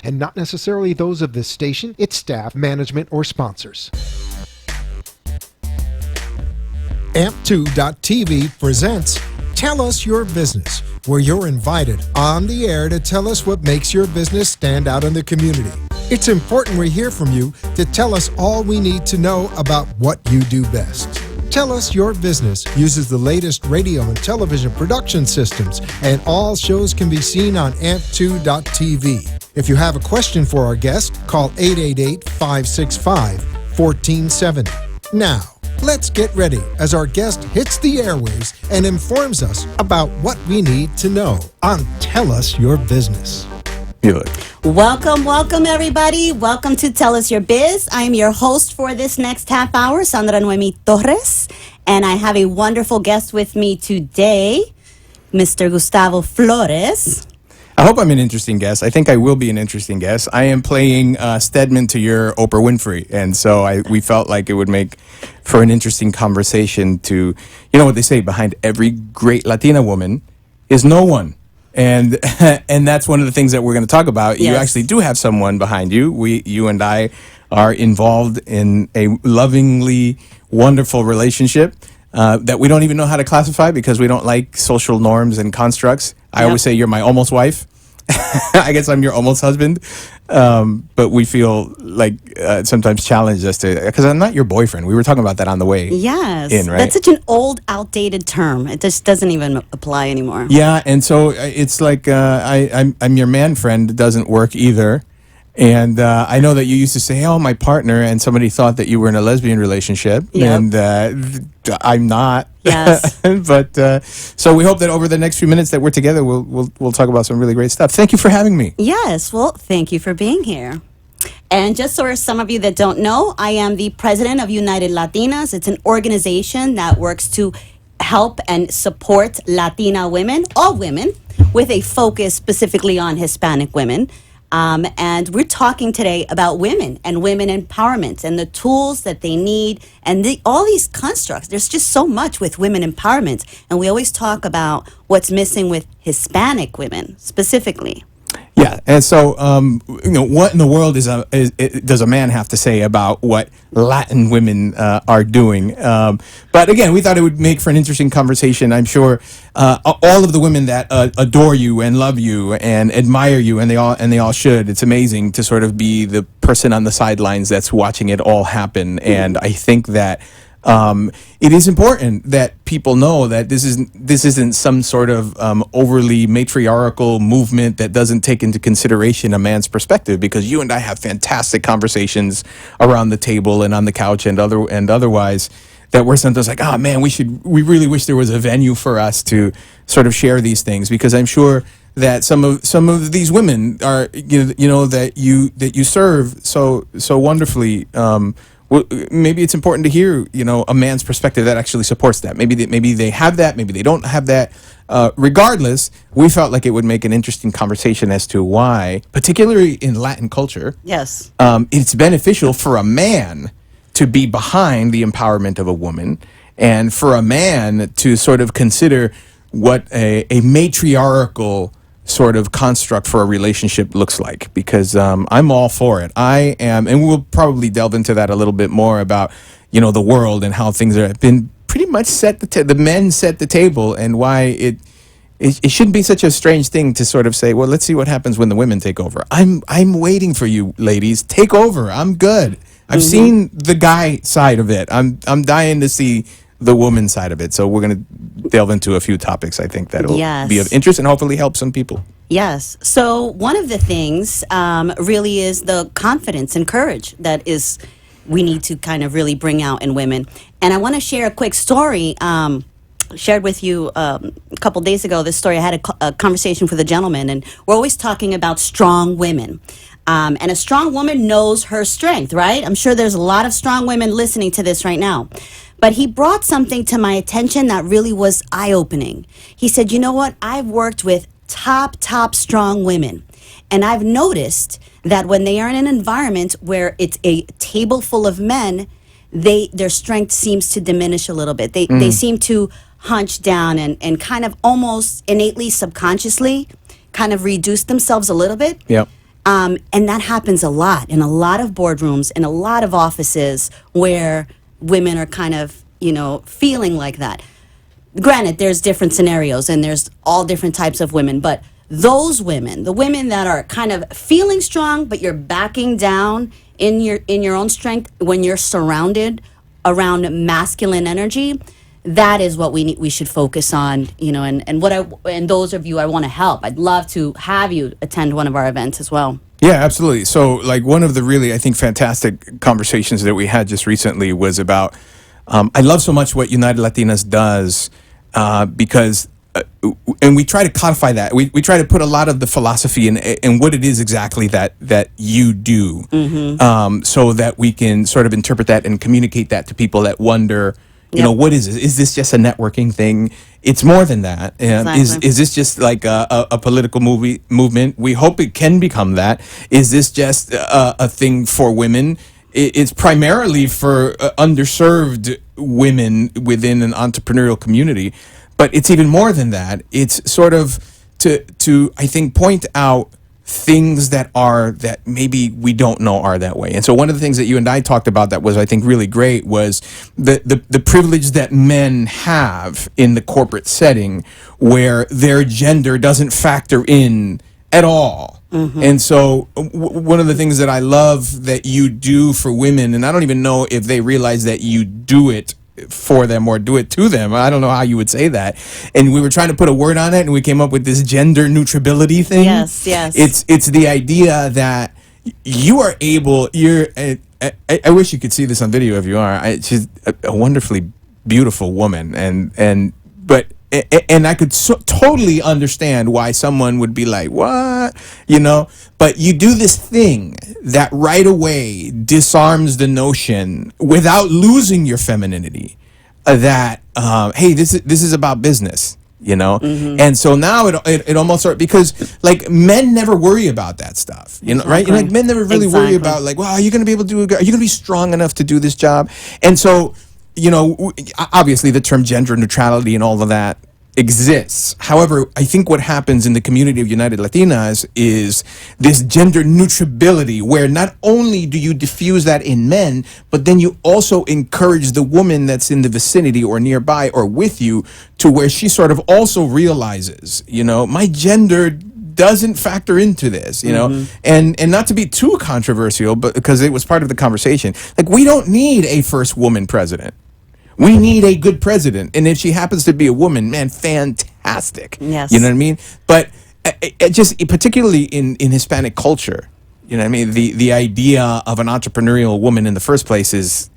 and not necessarily those of this station, its staff, management, or sponsors. AMP2.tv presents Tell Us Your Business, where you're invited on the air to tell us what makes your business stand out in the community. It's important we hear from you to tell us all we need to know about what you do best. Tell Us Your Business uses the latest radio and television production systems, and all shows can be seen on AMP2.tv. If you have a question for our guest, call 888-565-1470. Now, let's get ready as our guest hits the airwaves and informs us about what we need to know on Tell Us Your Business. Welcome, everybody. Welcome to Tell Us Your Biz. I am your host for this next half hour, Sandra Noemi Torres, and I have a wonderful guest with me today, Mr. Gustavo Flores. I hope I'm an interesting guest. I think I will be an interesting guest. I am playing Stedman to your Oprah Winfrey, and so we felt like it would make for an interesting conversation to, you know what they say, behind every great Latina woman is no one. And and that's one of the things that we're going to talk about. Yes. You actually do have someone behind you. You and I are involved in a lovingly wonderful relationship that we don't even know how to classify because we don't like social norms and constructs. I always say you're my almost wife. I guess I'm your almost husband. But we feel like sometimes challenged as to, because I'm not your boyfriend. We were talking about that on the way in, right? That's such an old, outdated term. It just doesn't even apply anymore. Yeah, and so it's like I'm your man friend. It doesn't work either. And I know that you used to say, oh, my partner, and somebody thought that you were in a lesbian relationship. Yep. And I'm not. Yes. But so we hope that over the next few minutes that we're together, we'll talk about some really great stuff. Thank you for having me. Yes. Well, thank you for being here. And just for some of you that don't know, I am the president of United Latinas. It's an organization that works to help and support Latina women, all women, with a focus specifically on Hispanic women. And we're talking today about women and women empowerment and the tools that they need and all these constructs. There's just so much with women empowerment. And we always talk about what's missing with Hispanic women specifically. Yeah, and so what in the world does a man have to say about what Latin women are doing? But again, we thought it would make for an interesting conversation. I'm sure all of the women that adore you and love you and admire you, and they all should. It's amazing to sort of be the person on the sidelines that's watching it all happen. And I think that it is important that people know that this isn't some sort of overly matriarchal movement that doesn't take into consideration a man's perspective, because you and I have fantastic conversations around the table and on the couch and otherwise that we're sometimes like, oh man, we really wish there was a venue for us to sort of share these things, because I'm sure that some of these women are that you serve so wonderfully. Maybe it's important to hear, a man's perspective that actually supports that. Maybe they have that, maybe they don't have that. Regardless, we felt like it would make an interesting conversation as to why, particularly in Latin culture, yes, it's beneficial for a man to be behind the empowerment of a woman, and for a man to sort of consider what a matriarchal sort of construct for a relationship looks like, because I'm all for it. I am, and we'll probably delve into that a little bit more about, the world and how things have been pretty much the men set the table, and why it shouldn't be such a strange thing to sort of say, well, let's see what happens when the women take over. I'm waiting for you, ladies. Take over. I'm good. I've seen the guy side of it. I'm dying to see the woman side of it. So we're going to delve into a few topics, I think, that'll be of interest and hopefully help some people. Yes. So one of the things really is the confidence and courage that we need to kind of really bring out in women. And I want to share a quick story. Shared with you a couple days ago, this story. I had a conversation with a gentleman, and we're always talking about strong women. And a strong woman knows her strength, right? I'm sure there's a lot of strong women listening to this right now. But he brought something to my attention that really was eye-opening. He said, you know what? I've worked with top strong women. And I've noticed that when they are in an environment where it's a table full of men, their strength seems to diminish a little bit. They seem to hunch down and kind of almost innately, subconsciously kind of reduce themselves a little bit. Yep. And that happens a lot in a lot of boardrooms, in a lot of offices where women are kind of, feeling like that. Granted, there's different scenarios and there's all different types of women, but those women, the women that are kind of feeling strong, but you're backing down in your own strength when you're surrounded around masculine energy, that is what we should focus on, and those of you I want to help. I'd love to have you attend one of our events as well. Yeah, absolutely. So, like, one of the really, I think, fantastic conversations that we had just recently was about, I love so much what United Latinas does because, and we try to codify that. We try to put a lot of the philosophy in what it is exactly that you do, so that we can sort of interpret that and communicate that to people that wonder, what is this? Is this just a networking thing? It's more than that. Exactly. Is this just like a political movement? We hope it can become that. Is this just a thing for women? It's primarily for underserved women within an entrepreneurial community, but it's even more than that. It's sort of to I think point out things that maybe we don't know are that way. And so one of the things that you and I talked about that was, I think, really great was the privilege that men have in the corporate setting where their gender doesn't factor in at all. And so one of the things that I love that you do for women, and I don't even know if they realize that you do it for them or do it to them. I don't know how you would say that. And we were trying to put a word on it, and we came up with this gender neutrability thing. Yes. It's the idea that you are able. I wish you could see this on video if you are. She's a wonderfully beautiful woman, and I could totally understand why someone would be like, what? But you do this thing that right away disarms the notion without losing your femininity that, hey, this is about business, And so now it almost, because like men never worry about that stuff, right? Like men never really worry about like, well, are you going to be able to are you going to be strong enough to do this job? And so, obviously the term gender neutrality and all of that exists. However, I think what happens in the community of United Latinas is this gender neutrability, where not only do you diffuse that in men, but then you also encourage the woman that's in the vicinity or nearby or with you to where she sort of also realizes, my gender doesn't factor into this, and not to be too controversial, but because it was part of the conversation, like, we don't need a first woman president. We need a good president, and if she happens to be a woman, man, fantastic. Yes. You know what I mean? But just particularly in Hispanic culture, you know what I mean? The idea of an entrepreneurial woman in the first place is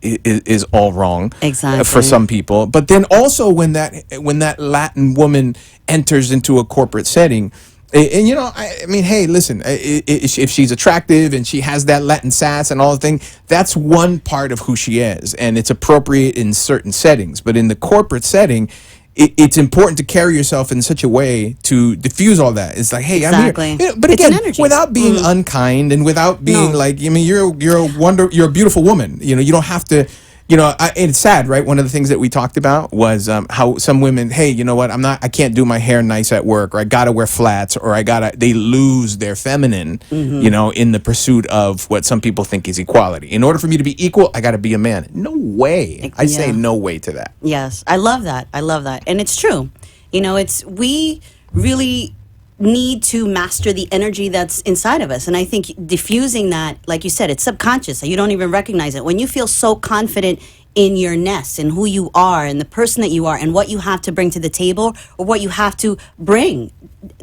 all wrong. Exactly. For some people. But then also when that Latin woman enters into a corporate setting, and I mean, hey, listen, if she's attractive and she has that Latin sass and all the thing, that's one part of who she is, and it's appropriate in certain settings. But in the corporate setting, it's important to carry yourself in such a way to diffuse all that. It's like, hey, exactly. I'm here. But it's again, without being unkind and without being like, I mean, you're a beautiful woman. You don't have to. It's sad, right? One of the things that we talked about was how some women, hey, you know what? I can't do my hair nice at work, or I gotta wear flats, or they lose their feminine, in the pursuit of what some people think is equality. In order for me to be equal, I gotta be a man. No way. I say no way to that. Yes, I love that. And it's true. We really need to master the energy that's inside of us. And I think diffusing that, like you said, it's subconscious. You don't even recognize it. When you feel so confident in your nest and who you are and the person that you are and what you have to bring to the table or what you have to bring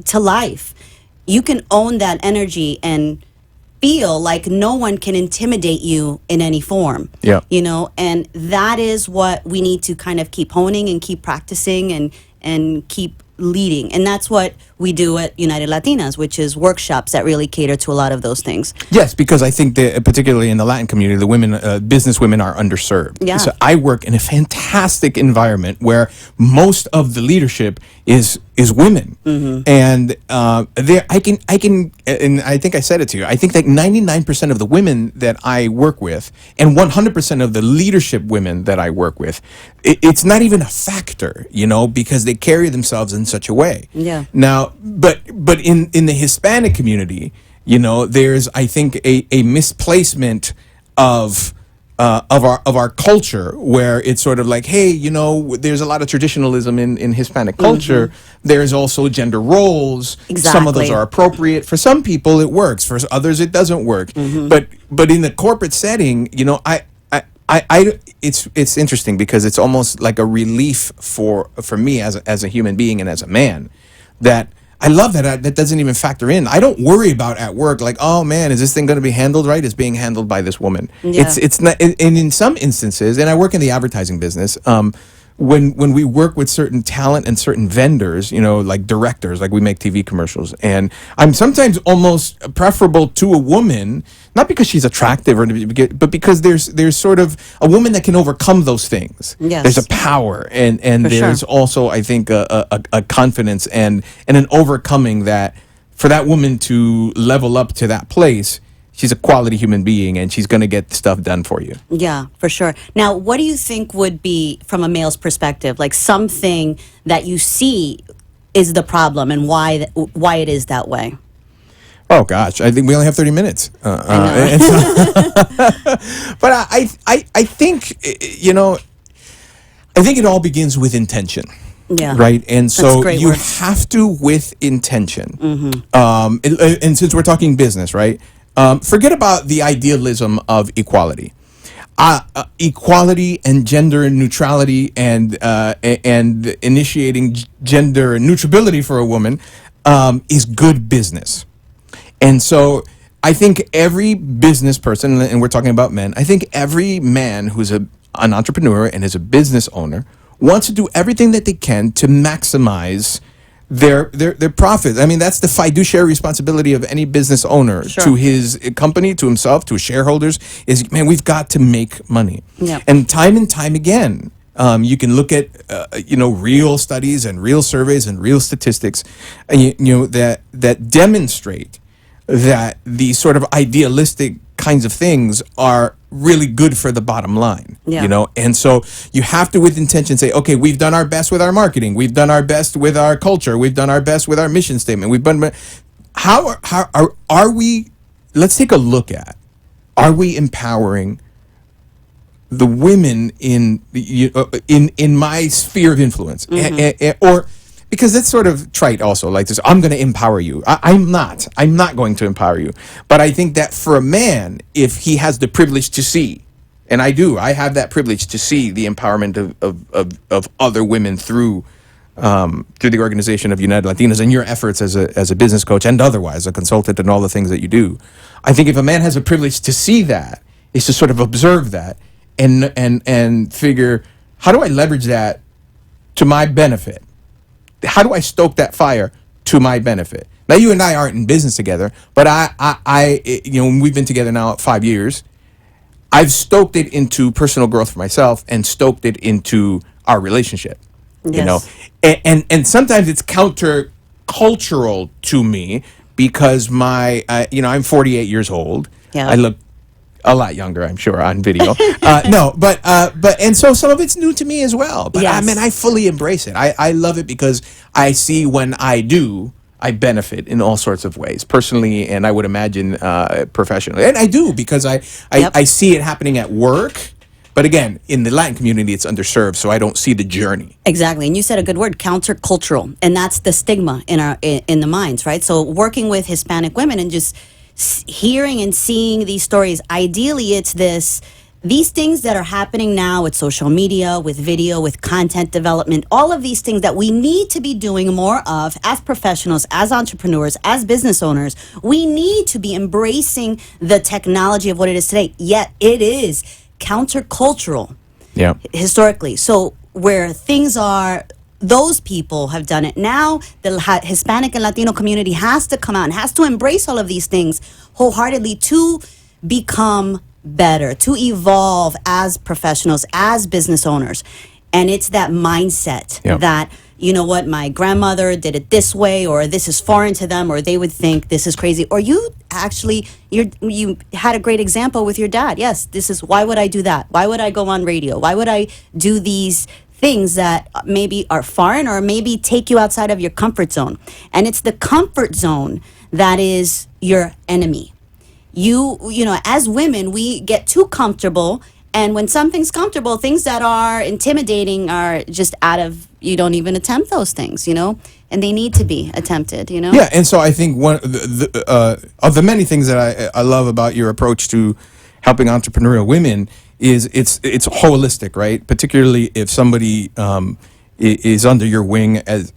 to life, you can own that energy and feel like no one can intimidate you in any form. Yeah. And that is what we need to kind of keep honing and keep practicing and keep leading. And that's what we do at United Latinas, which is workshops that really cater to a lot of those things. Yes, because I think that particularly in the Latin community, the women, business women are underserved. Yeah. So I work in a fantastic environment where most of the leadership is women. And I can, and I think I said it to you, I think that 99% of the women that I work with and 100% of the leadership women that I work with, it's not even a factor, because they carry themselves in such a way. Yeah. Now, but in the Hispanic community, There's, I think, a misplacement of our culture, where it's sort of like, hey, there's a lot of traditionalism in Hispanic culture. There's also gender roles. Some of those Exactly. are appropriate. For some people, it works. For others, it doesn't work. But in the corporate setting, it's interesting, because it's almost like a relief for me as a human being and as a man, that I love that doesn't even factor in. I don't worry about at work, like, oh man, is this thing going to be handled right? It's being handled by this woman. Yeah. It's not, and in some instances, and I work in the advertising business. When we work with certain talent and certain vendors, like directors, like we make TV commercials, and I'm sometimes almost preferable to a woman, not because she's attractive, but because there's sort of a woman that can overcome those things. Yes. There's a power, and For there's sure. also, I think, a confidence and an overcoming, that for that woman to level up to that place, she's a quality human being, and she's going to get stuff done for you. Yeah, for sure. Now, what do you think would be, from a male's perspective, like something that you see is the problem, and why it is that way? Oh gosh, I think we only have 30 minutes. But I think I think it all begins with intention. Yeah. Right. And That's so a great you word. have to, with intention. And since we're talking business, right? Forget about the idealism of equality. Equality and gender neutrality and initiating gender neutrality for a woman is good business. And so I think every business person, and we're talking about men, I think every man who's an entrepreneur and is a business owner wants to do everything that they can to maximize their profits. I mean, that's the fiduciary responsibility of any business owner. Sure. To his company, to himself, to his shareholders, is, man, we've got to make money. Yep. And time again, you can look at real studies and real surveys and real statistics, that demonstrate that these sort of idealistic kinds of things are really good for the bottom line. Yeah. And so you have to, with intention, say, okay, we've done our best with our marketing, we've done our best with our culture, we've done our best with our mission statement, we've done. How are we? Let's take a look at, are we empowering the women in my sphere of influence, or, because that's sort of trite also, like this, I'm going to empower you. I'm not going to empower you. But I think that for a man, if he has the privilege to see, and I have that privilege to see the empowerment of other women through the organization of United Latinas and your efforts as a business coach and otherwise, a consultant and all the things that you do. I think if a man has a privilege to see that, is to sort of observe that and figure, how do I leverage that to my benefit? How do I stoke that fire to my benefit? Now, you and I aren't in business together, but we've been together now 5 years. I've stoked it into personal growth for myself and stoked it into our relationship. Yes. And sometimes it's counter-cultural to me, because I'm 48 years old. Yeah. I look a lot younger, I'm sure, on video. And so some of it's new to me as well. But Yes. I fully embrace it. I love it, because I see when I benefit in all sorts of ways, personally, and I would imagine professionally. And I do, because I see it happening at work. But again, in the Latin community, it's underserved, so I don't see the journey. Exactly, and you said a good word, countercultural, and that's the stigma in the minds, right? So working with Hispanic women and just hearing and seeing these stories, ideally it's these things that are happening now with social media, with video, with content development, all of these things that we need to be doing more of as professionals, as entrepreneurs, as business owners. We need to be embracing the technology of what it is today, yet it is countercultural. Yeah. Historically. So where things are, those people have done it. Now the Hispanic and Latino community has to come out and has to embrace all of these things wholeheartedly to become better, to evolve as professionals, as business owners. And it's that mindset that, you know what, my grandmother did it this way, or this is foreign to them, or they would think this is crazy. Or you had a great example with your dad. Yes, this is, why would I do that? Why would I go on radio? Why would I do these things that maybe are foreign or maybe take you outside of your comfort zone? And it's the comfort zone that is your enemy. You know, as women, we get too comfortable, and when something's comfortable, things that are intimidating are just you don't even attempt those things, you know, and they need to be attempted, you know? Yeah, and so I think one of the many things that I love about your approach to helping entrepreneurial women is it's holistic, right? Particularly if somebody is under your wing as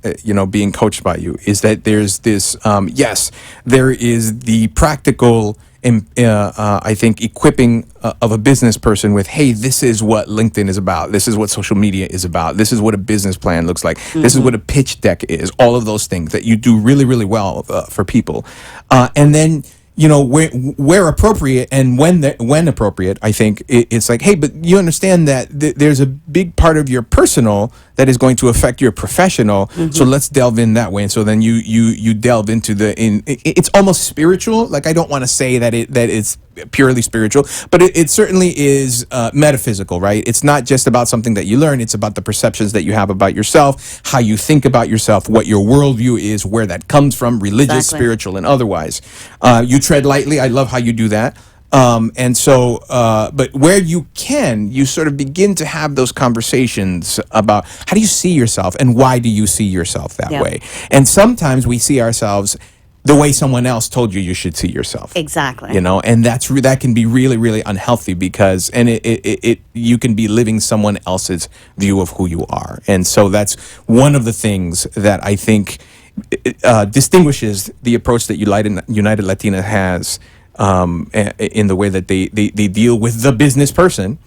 being coached by you, is that there's this yes, there is the practical I think equipping of a business person with, hey, this is what LinkedIn is about. This is what social media is about. This is what a business plan looks like. This is what a pitch deck is. All of those things that you do really, really well for people. And then, where appropriate and when appropriate, I think it's like, hey, but you understand that there's a big part of your personal that is going to affect your professional. So let's delve in that way. And so then you delve into it's almost spiritual. Like, I don't want to say that it's purely spiritual, but it certainly is metaphysical, right? It's not just about something that you learn. It's about the perceptions that you have about yourself, how you think about yourself, what your worldview is, where that comes from, religious, Exactly. spiritual, and otherwise. You tread lightly. I love how you do that. And so, but where you can, you sort of begin to have those conversations about how do you see yourself and why do you see yourself that Yep. way? And sometimes we see ourselves the way someone else told you should see yourself. Exactly. And that can be really, really unhealthy because you can be living someone else's view of who you are. And so that's one of the things that I think distinguishes the approach that United Latina has in the way that they deal with the business person.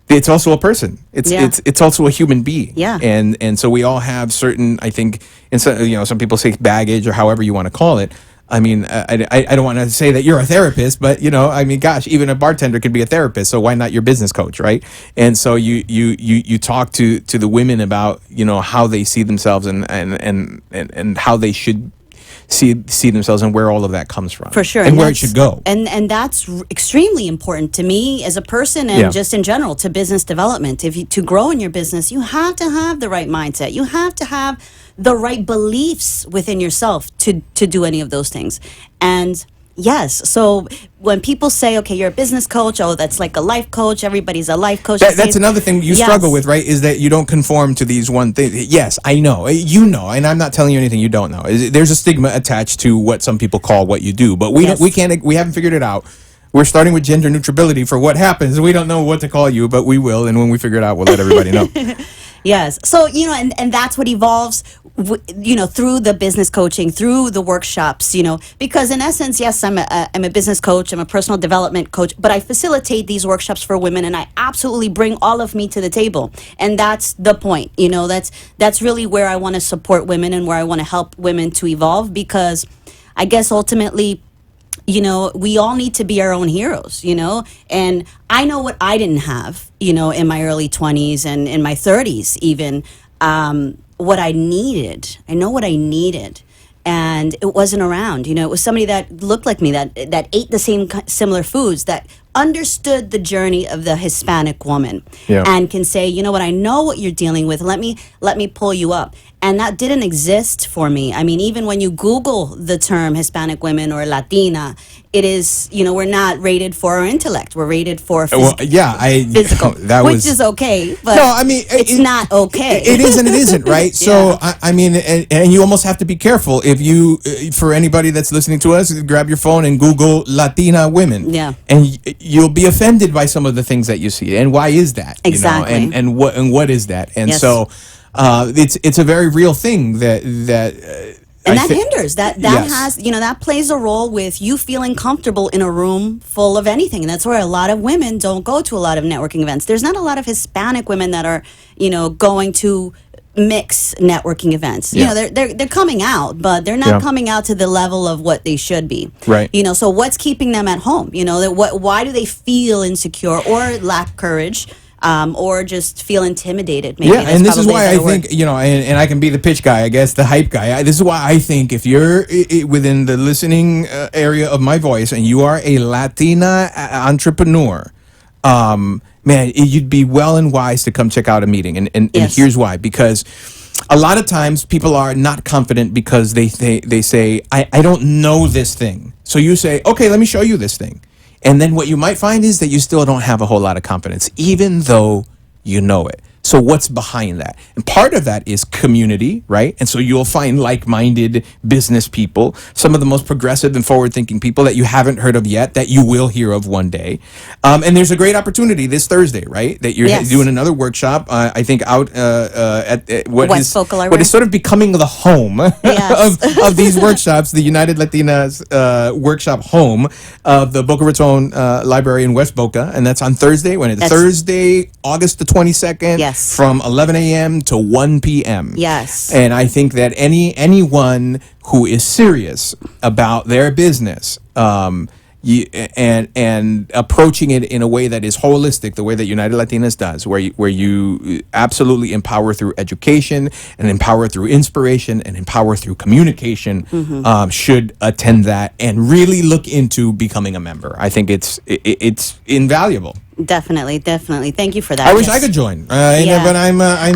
It's also a person. It's also a human being. Yeah. And so we all have certain, I think, some people say baggage or however you want to call it. I mean, I don't want to say that you're a therapist, but I mean, gosh, even a bartender could be a therapist. So why not your business coach, right? And so you talk to the women about how they see themselves and how they should see themselves and where all of that comes from. For sure. And where it should go. And that's extremely important to me as a person and just in general to business development. To grow in your business, you have to have the right mindset. You have to have the right beliefs within yourself to do any of those things. And yes, so when people say, okay, you're a business coach, oh, that's like a life coach, everybody's a life coach. That's another thing you struggle with, right? Is that you don't conform to these one things. Yes, I know. And I'm not telling you anything you don't know. There's a stigma attached to what some people call what you do, but we haven't figured it out. We're starting with gender neutrality for what happens. We don't know what to call you, but we will, and when we figure it out, we'll let everybody know. Yes. So, and that's what evolves, through the business coaching, through the workshops, because in essence, yes, I'm a business coach, I'm a personal development coach, but I facilitate these workshops for women and I absolutely bring all of me to the table. And that's the point, that's really where I want to support women and where I want to help women to evolve, because I guess ultimately, we all need to be our own heroes, and I know what I didn't have, in my early 20s and in my 30s, even, what I needed. I know what I needed. And it wasn't around, it was somebody that looked like me, that ate the same similar foods, that understood the journey of the Hispanic woman and can say, you know what, I know what you're dealing with. Let me pull you up. And that didn't exist for me. I mean, even when you Google the term Hispanic women or Latina, it is, we're not rated for our intellect. We're rated for physical, which is okay. But no, I mean, it's not okay. It is and it isn't, right? So, I mean, and you almost have to be careful. If you, for anybody that's listening to us, grab your phone and Google Latina women. Yeah. And you'll be offended by some of the things that you see. And why is that? Exactly. And what is that? And so it's a very real thing that hinders that has that plays a role with you feeling comfortable in a room full of anything, and that's where a lot of women don't go to a lot of networking events. There's not a lot of Hispanic women that are going to mix networking events. They're coming out, but they're not coming out to the level of what they should be. Right. So what's keeping them at home? Why do they feel insecure or lack courage? Or just feel intimidated. Maybe and this is why I think, and I can be the pitch guy, I guess, the hype guy. This is why I think if you're within the listening area of my voice and you are a Latina entrepreneur, man, you'd be well and wise to come check out a meeting. And here's why. Because a lot of times people are not confident because they say, I don't know this thing. So you say, okay, let me show you this thing. And then what you might find is that you still don't have a whole lot of confidence, even though you know it. So what's behind that? And part of that is community, right? And so you'll find like-minded business people, some of the most progressive and forward-thinking people that you haven't heard of yet, that you will hear of one day. And there's a great opportunity this Thursday, right? That you're Yes. doing another workshop, I think, out at West Focal what Library. is sort of becoming the home Yes. of these workshops, the United Latinas workshop home of the Boca Raton Library in West Boca. And that's on Thursday, when it's That's- Thursday, August the 22nd. Yes. From 11 a.m. to 1 p.m. Yes. And I think that anyone who is serious about their business, and approaching it in a way that is holistic, the way that United Latinas does, where you absolutely empower through education and empower through inspiration and empower through communication, should attend that and really look into becoming a member. I think it's invaluable. Definitely. Thank you for that. I wish Yes. I could join, Yeah. but I'm I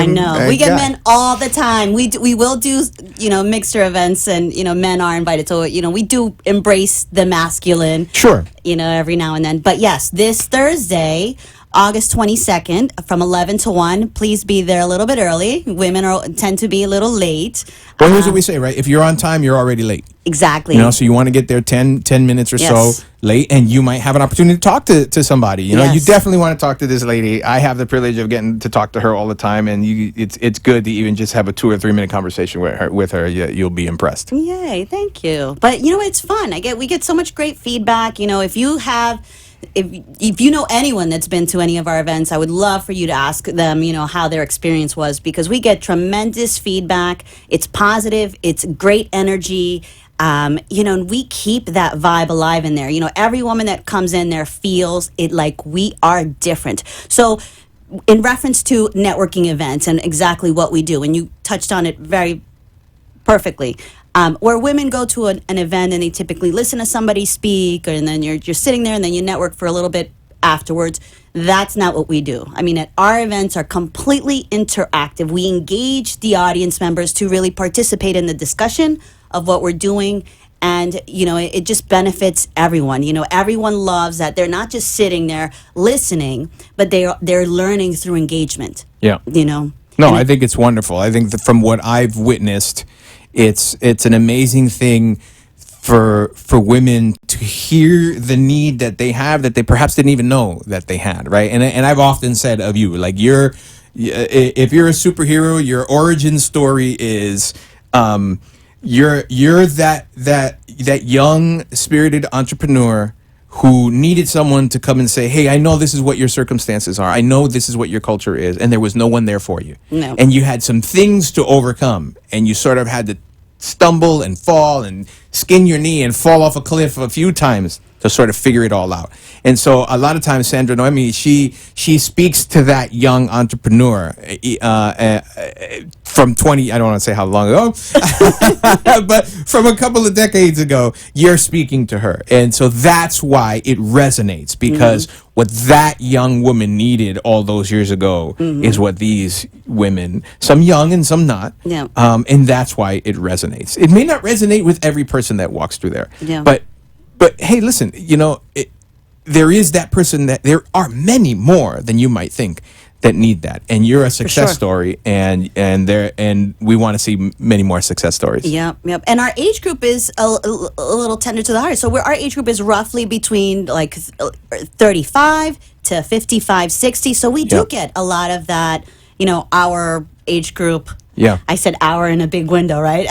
know. We get yeah. men all the time. We will do, mixer events, and, men are invited. So, we do embrace the masculine, Sure. every now and then. But yes, this Thursday, August 22nd, from 11 to 1, please be there a little bit early. Women tend to be a little late. Well, here's what we say, right? If you're on time, you're already late. Exactly. So you want to get there 10 minutes or Yes. so late, and you might have an opportunity to talk to somebody. You Yes. definitely want to talk to this lady. I have the privilege of getting to talk to her all the time, and it's good to even just have a 2 or 3 minute conversation with her. You'll be impressed. Yay, thank you. But it's fun. We get so much great feedback. If you have, if you know anyone that's been to any of our events, I would love for you to ask them, how their experience was, because we get tremendous feedback. It's positive. It's great energy. And we keep that vibe alive in there. Every woman that comes in there feels it like we are different. So in reference to networking events and exactly what we do, and you touched on it very perfectly, where women go to an event and they typically listen to somebody speak, and then you're sitting there and then you network for a little bit afterwards. That's not what we do. Our events are completely interactive. We engage the audience members to really participate in the discussion of what we're doing. And, it just benefits everyone. Everyone loves that they're not just sitting there listening, but they're learning through engagement. Yeah. No, I think it's wonderful. I think that from what I've witnessed, it's an amazing thing for women to hear the need that they have that they perhaps didn't even know that they had, right? And I've often said of you, like, if you're a superhero, your origin story is you're that young spirited entrepreneur who needed someone to come and say, hey, I know this is what your circumstances are. I know this is what your culture is. And there was no one there for you. No. And you had some things to overcome. And you sort of had to stumble and fall and skin your knee and fall off a cliff a few times to sort of figure it all out. And so a lot of times, Sandra Noemi, she speaks to that young entrepreneur from 20, I don't want to say how long ago, but from a couple of decades ago, you're speaking to her. And so that's why it resonates, because what that young woman needed all those years ago is what these women, some young and some not, Yeah. and that's why it resonates. It may not resonate with every person that walks through there, Yeah. but hey, listen, there is that person that there are many more than you might think that need that, and you're a success sure. story, and we want to see many more success stories. Yep. And our age group is a little tender to the heart. So our age group is roughly between 35 to 55, 60. So we do Yeah. get a lot of that, our age group. Yeah. I said hour in a big window, right?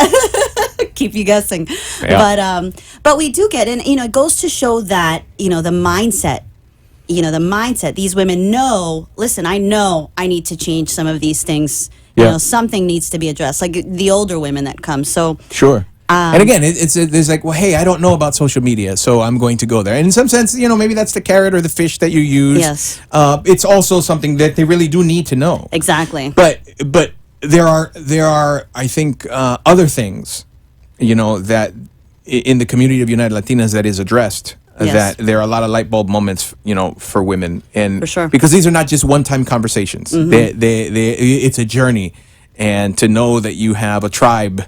Keep you guessing. Yeah. But we do get, and it goes to show that, the mindset, these women know, listen, I know I need to change some of these things. Yeah. Something needs to be addressed, like the older women that come. So Sure. And again, there's like, well, hey, I don't know about social media, so I'm going to go there. And in some sense, maybe that's the carrot or the fish that you use. Yes. It's also something that they really do need to know. Exactly. But there are I think other things, that in the community of United Latinas that is addressed. Yes. That there are a lot of light bulb moments, for women, and For sure. because these are not just one-time conversations. They it's a journey, and to know that you have a tribe,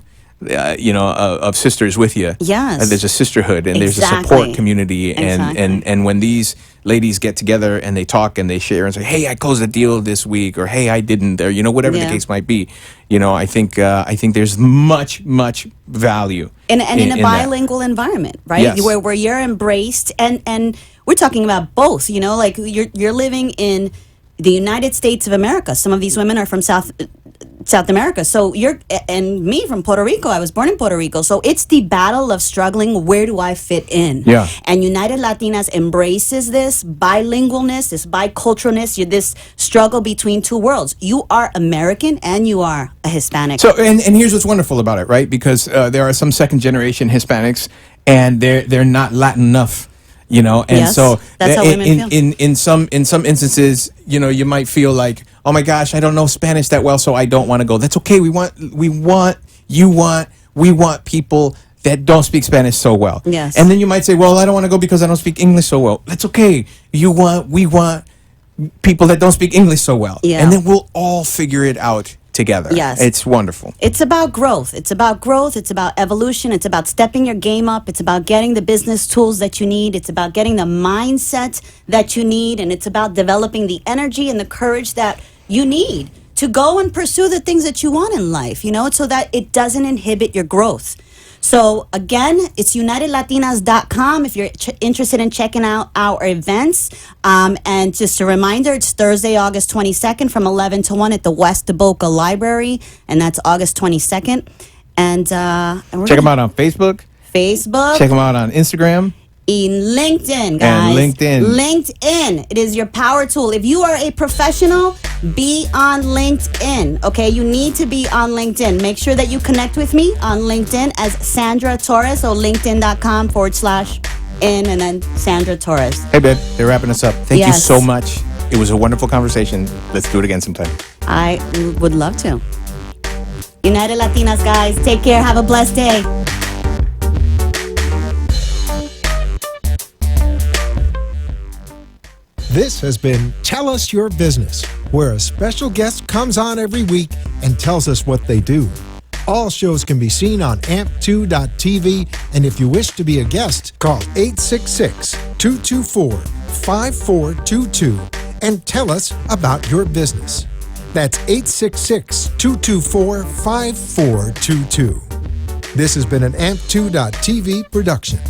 of sisters with you. Yes. And there's a sisterhood, and there's a Exactly. support community, and, Exactly. and when these ladies get together and they talk and they share and say, hey, I closed a deal this week, or hey, I didn't, or whatever the Yeah. case might be. I think there's much value in a that. bilingual environment, right? Yes. Where you're embraced, and we're talking about both. Like you're living in the United States of America. Some of these women are from South America. So and me from Puerto Rico. I was born in Puerto Rico. So it's the battle of struggling. Where do I fit in? Yeah. And United Latinas embraces this bilingualness, this biculturalness, this struggle between two worlds. You are American and you are a Hispanic. So, and here's what's wonderful about it, right? Because there are some second generation Hispanics, and they're not Latin enough, and Yes, so that's how women feel. in some instances, you might feel like, oh my gosh, I don't know Spanish that well, so I don't want to go. That's okay. We want people that don't speak Spanish so well. Yes. And then you might say, well, I don't want to go because I don't speak English so well. That's okay. We want people that don't speak English so well. Yeah. And then we'll all figure it out together. Yes. It's wonderful. It's about growth. It's about growth. It's about evolution. It's about stepping your game up. It's about getting the business tools that you need. It's about getting the mindset that you need. And it's about developing the energy and the courage that you need to go and pursue the things that you want in life, so that it doesn't inhibit your growth. So again, it's unitedlatinas.com if you're interested in checking out our events. And just a reminder, it's Thursday, August 22nd from 11 to 1 at the West Boca Library. And that's August 22nd. And we're Check them out on Facebook. Facebook. Check them out on Instagram. In LinkedIn, guys. And LinkedIn. LinkedIn. It is your power tool. If you are a professional, be on LinkedIn. Okay, you need to be on LinkedIn. Make sure that you connect with me on LinkedIn as Sandra Torres. So linkedin.com/in and then Sandra Torres. Hey, babe, they're wrapping us up. Thank you Yes. so much. It was a wonderful conversation. Let's do it again sometime. I would love to. United Latinas, guys. Take care. Have a blessed day. This has been Tell Us Your Business, where a special guest comes on every week and tells us what they do. All shows can be seen on amp2.tv, and if you wish to be a guest, call 866-224-5422 and tell us about your business. That's 866-224-5422. This has been an amp2.tv production.